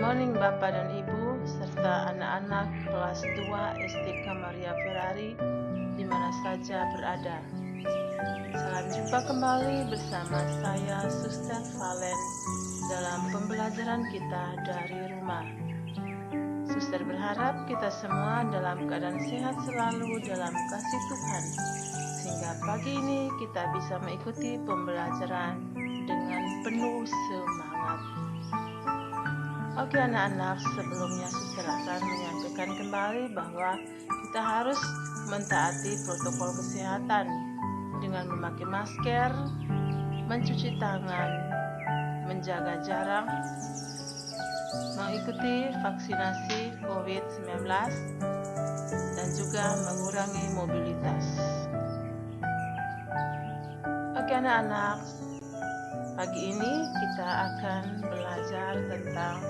morning Bapak dan Ibu, serta anak-anak kelas 2 STK Maria Ferrari, di mana saja berada. Salam jumpa kembali bersama saya, Suster Valen, dalam pembelajaran kita dari rumah. Suster berharap kita semua dalam keadaan sehat selalu dalam kasih Tuhan, sehingga pagi ini kita bisa mengikuti pembelajaran dengan penuh semangat. Oke anak-anak, sebelumnya Suster akan menyampaikan kembali bahwa kita harus mentaati protokol kesehatan dengan memakai masker, mencuci tangan, menjaga jarak, mengikuti vaksinasi COVID-19, dan juga mengurangi mobilitas. Oke anak-anak, pagi ini kita akan belajar tentang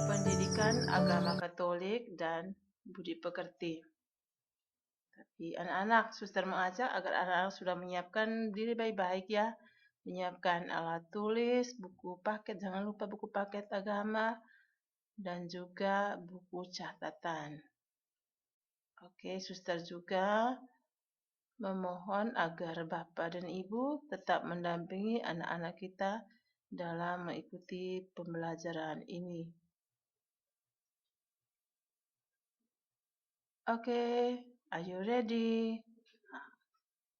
pendidikan agama Katolik dan budi pekerti. Tapi anak-anak, Suster mengajak agar anak-anak sudah menyiapkan diri baik-baik ya. Menyiapkan alat tulis, buku paket, jangan lupa buku paket agama, dan juga buku catatan. Oke, Suster juga memohon agar Bapak dan Ibu tetap mendampingi anak-anak kita dalam mengikuti pembelajaran ini. Oke, are you ready?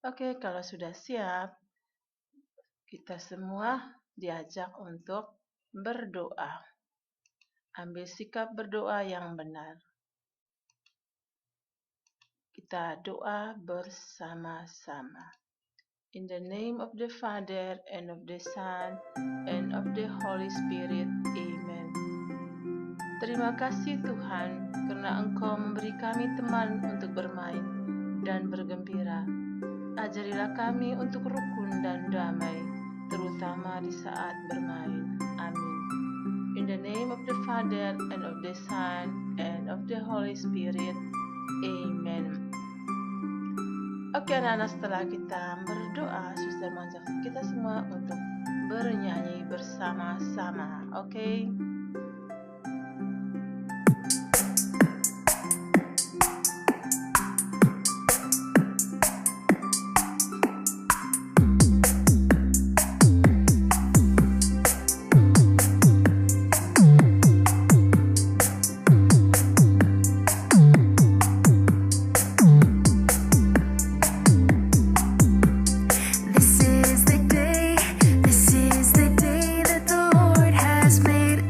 Oke, kalau sudah siap, kita semua diajak untuk berdoa. Ambil sikap berdoa yang benar. Kita doa bersama-sama. In the name of the Father, and of the Son, and of the Holy Spirit. Amen. Terima kasih Tuhan, karena Engkau memberi kami teman untuk bermain dan bergembira. Ajarilah kami untuk rukun dan damai, terutama di saat bermain. Amin. In the name of the Father, and of the Son, and of the Holy Spirit. Amen. Oke anak-anak, setelah kita berdoa, Suster mengajak kita semua untuk bernyanyi bersama-sama. Oke? This is the day that the Lord has made.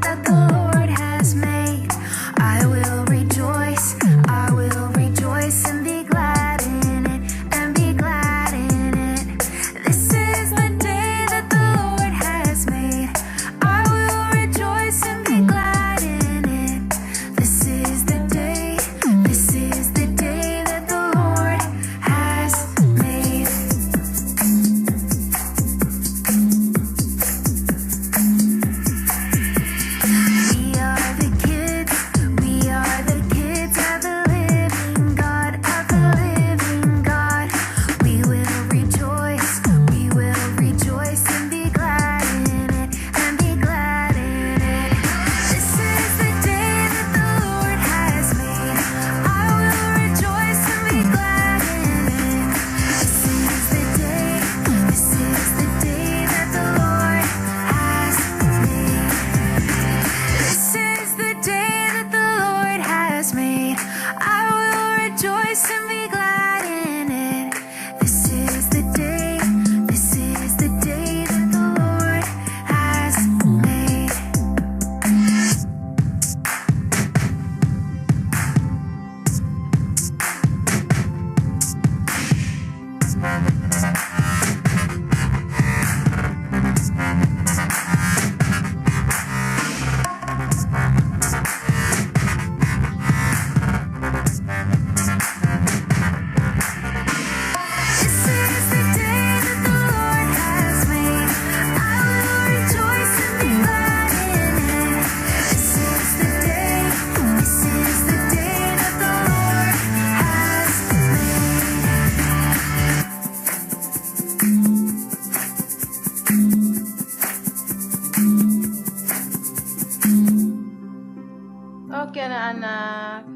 anak-anak?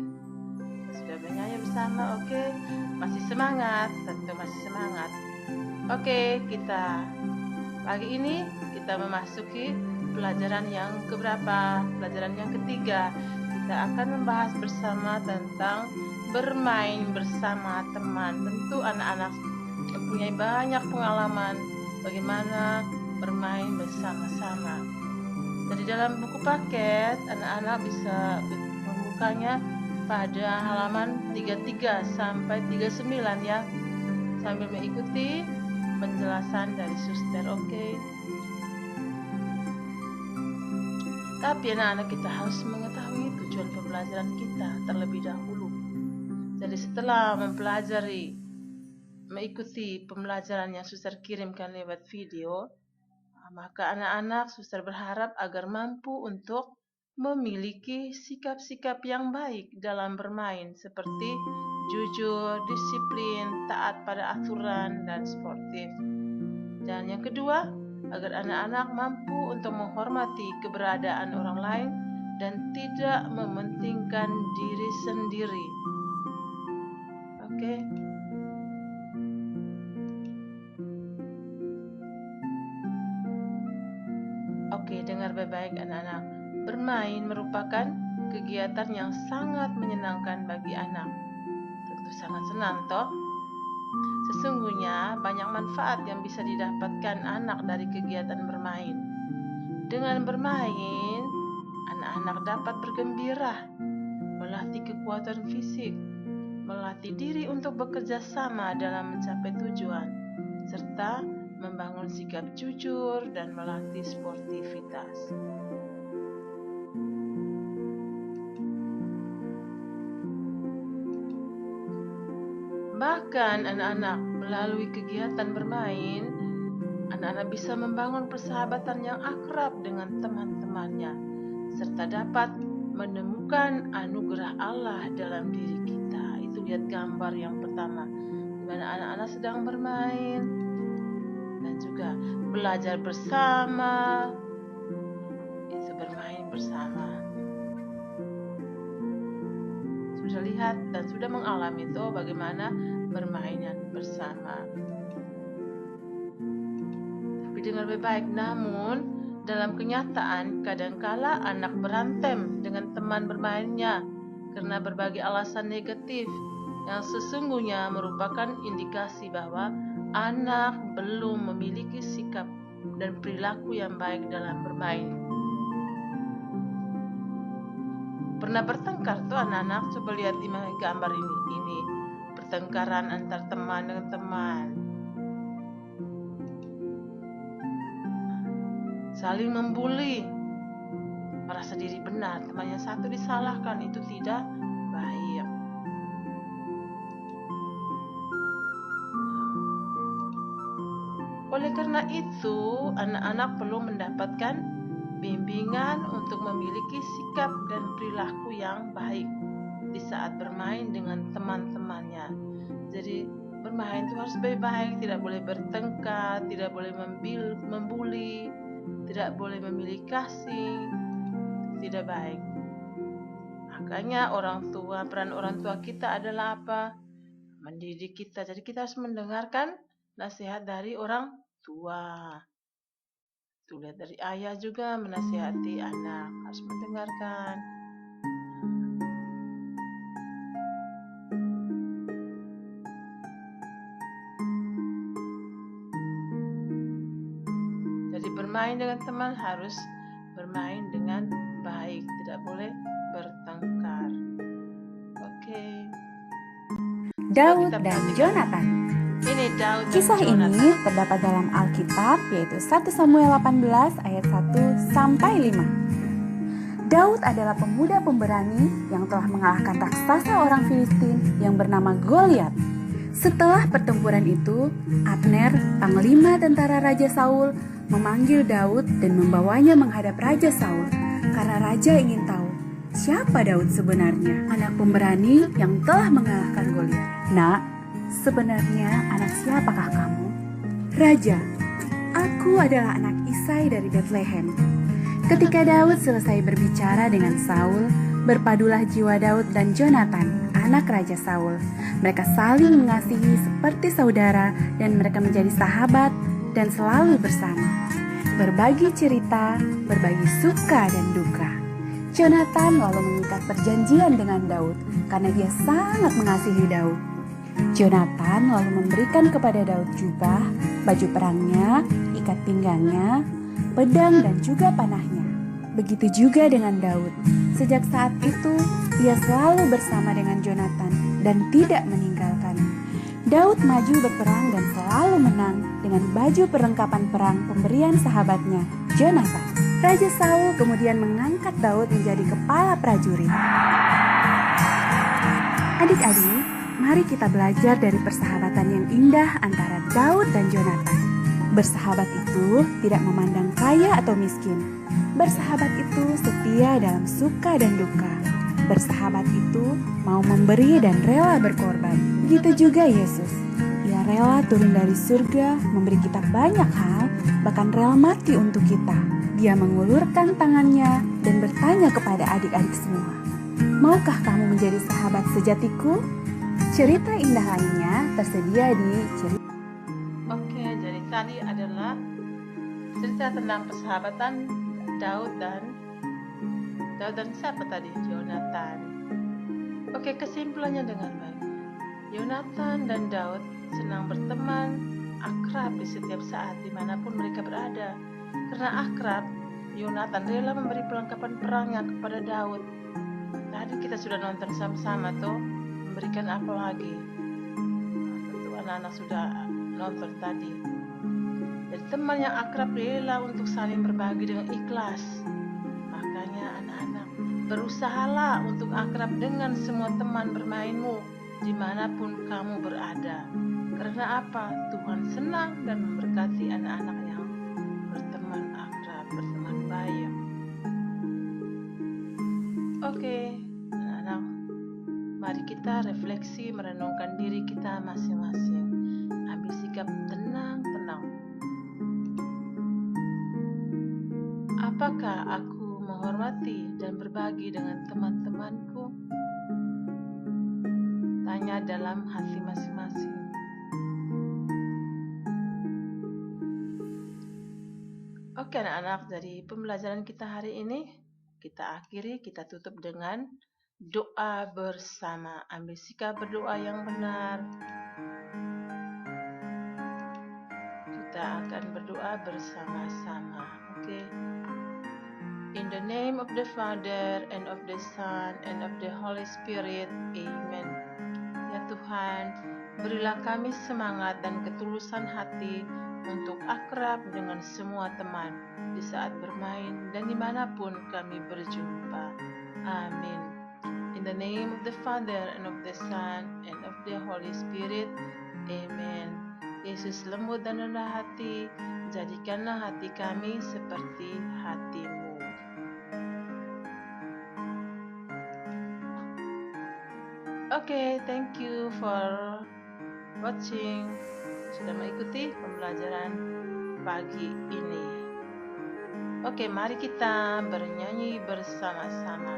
Sudah bernyanyi bersama, oke? Masih semangat? Tentu masih semangat. Oke, kita pagi ini kita memasuki pelajaran yang keberapa? Pelajaran yang ketiga. Kita akan membahas bersama tentang bermain bersama teman. Tentu anak-anak mempunyai banyak pengalaman bagaimana bermain bersama-sama. Dari dalam buku paket, anak-anak bisa membukanya pada halaman 33 sampai 39 ya, sambil mengikuti penjelasan dari suster, oke? Tapi anak-anak kita harus mengetahui tujuan pembelajaran kita terlebih dahulu. Jadi setelah mengikuti pembelajaran yang suster kirimkan lewat video, maka anak-anak suster berharap agar mampu untuk memiliki sikap-sikap yang baik dalam bermain seperti jujur, disiplin, taat pada aturan, dan sportif. Dan yang kedua, agar anak-anak mampu untuk menghormati keberadaan orang lain dan tidak mementingkan diri sendiri. Oke. Oke, dengar baik-baik anak-anak. Bermain merupakan kegiatan yang sangat menyenangkan bagi anak. Tentu sangat senang toh. Sesungguhnya banyak manfaat yang bisa didapatkan anak dari kegiatan bermain. Dengan bermain, anak-anak dapat bergembira, melatih kekuatan fisik, melatih diri untuk bekerja sama dalam mencapai tujuan, serta membangun sikap jujur dan melatih sportivitas. Bahkan anak-anak melalui kegiatan bermain, anak-anak bisa membangun persahabatan yang akrab dengan teman-temannya, serta dapat menemukan anugerah Allah dalam diri kita. Itu lihat gambar yang pertama, di mana anak-anak sedang bermain dan juga belajar bersama. Itu bermain bersama. Sudah lihat dan sudah mengalami itu bagaimana bermainan bersama. Tapi dengar baik-baik, namun dalam kenyataan kadangkala anak berantem dengan teman bermainnya karena berbagai alasan negatif yang sesungguhnya merupakan indikasi bahwa anak belum memiliki sikap dan perilaku yang baik dalam bermain. Pernah bertengkar tuh anak-anak? Coba lihat di gambar ini pertengkaran antar teman dengan teman, saling membuli, merasa diri benar, temannya satu disalahkan, itu tidak baik. Oleh karena itu, anak-anak perlu mendapatkan bimbingan untuk memiliki sikap dan perilaku yang baik di saat bermain dengan teman-temannya. Jadi bermain itu harus baik-baik, tidak boleh bertengkar, tidak boleh membuli, tidak boleh memilih kasih, tidak baik. Makanya peran orang tua kita adalah apa? Mendidik kita. Jadi kita harus mendengarkan nasihat dari orang tua. Tuh lihat dari ayah juga menasihati anak, harus mendengarkan. Jadi bermain dengan teman harus bermain dengan baik, tidak boleh bertengkar. Oke. Daud dan Jonatan. Ini Daud dan Kisah Jonatan. ini terdapat dalam Alkitab, yaitu 1 Samuel 18 ayat 1 sampai 5. Daud adalah pemuda pemberani yang telah mengalahkan raksasa orang Filistin yang bernama Goliat. Setelah pertempuran itu, Abner, panglima tentara Raja Saul, memanggil Daud dan membawanya menghadap Raja Saul karena Raja ingin tahu siapa Daud sebenarnya, anak pemberani yang telah mengalahkan Goliat. Nak, sebenarnya anak siapakah kamu? Raja, aku adalah anak Isai dari Bethlehem. Ketika Daud selesai berbicara dengan Saul, Berpadulah jiwa Daud dan Jonatan, anak Raja Saul. Mereka saling mengasihi seperti saudara dan mereka menjadi sahabat dan selalu bersama. Berbagi cerita, berbagi suka dan duka. Jonatan lalu mengikat perjanjian dengan Daud karena dia sangat mengasihi Daud. Jonatan lalu memberikan kepada Daud jubah, baju perangnya, ikat pinggangnya, pedang dan juga panahnya. Begitu juga dengan Daud. Sejak saat itu, ia selalu bersama dengan Jonatan dan tidak meninggalkan. Daud maju berperang dan selalu menang dengan baju perlengkapan perang pemberian sahabatnya, Jonatan. Raja Saul kemudian mengangkat Daud menjadi kepala prajurit. Adik-adik, mari kita belajar dari persahabatan yang indah antara Daud dan Jonatan. Bersahabat itu tidak memandang kaya atau miskin. Bersahabat itu setia dalam suka dan duka. Bersahabat itu mau memberi dan rela berkorban. Begitu juga Yesus. Ia rela turun dari surga, memberi kita banyak hal, bahkan rela mati untuk kita. Dia mengulurkan tangannya dan bertanya kepada adik-adik semua, maukah kamu menjadi sahabat sejatiku? Cerita indah lainnya tersedia di cerita. Oke, jadi tadi adalah cerita tentang persahabatan Daud dan siapa tadi? Jonatan. Oke, kesimpulannya dengan baik. Jonatan dan Daud senang berteman, akrab di setiap saat dimanapun mereka berada. Karena akrab, Jonatan rela memberi perlengkapan perangnya kepada Daud. Tadi kita sudah nonton sama-sama tuh, memberikan apa lagi? Tentu anak-anak sudah nonton tadi. Jadi teman yang akrab rela untuk saling berbagi dengan ikhlas. Makanya anak-anak, berusahalah untuk akrab dengan semua teman bermainmu dimanapun kamu berada. Karena apa? Tuhan senang dan memberkati anak-anak yang berteman akrab, berteman baik. Oke, anak-anak, mari kita refleksi merenungkan diri kita masing-masing. Ambil sikap tenang. Apakah aku menghormati dan berbagi dengan teman-temanku? Tanya dalam hati masing-masing. Oke anak-anak, dari pembelajaran kita hari ini, kita akhiri, kita tutup dengan doa bersama. Ambil sikap berdoa yang benar. Kita akan berdoa bersama-sama. Oke. In the name of the Father, and of the Son, and of the Holy Spirit. Amen. Ya Tuhan, berilah kami semangat dan ketulusan hati untuk akrab dengan semua teman di saat bermain dan dimanapun kami berjumpa. Amin. In the name of the Father, and of the Son, and of the Holy Spirit. Amen. Yesus lembut dan rendah hati, jadikanlah hati kami seperti hati-Mu. Oke, thank you for watching. Sudah mengikuti pembelajaran pagi ini. Oke, mari kita bernyanyi bersama-sama.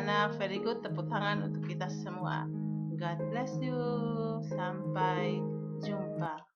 anak-anak. Very good, tepuk tangan untuk kita semua. God bless you. Sampai jumpa.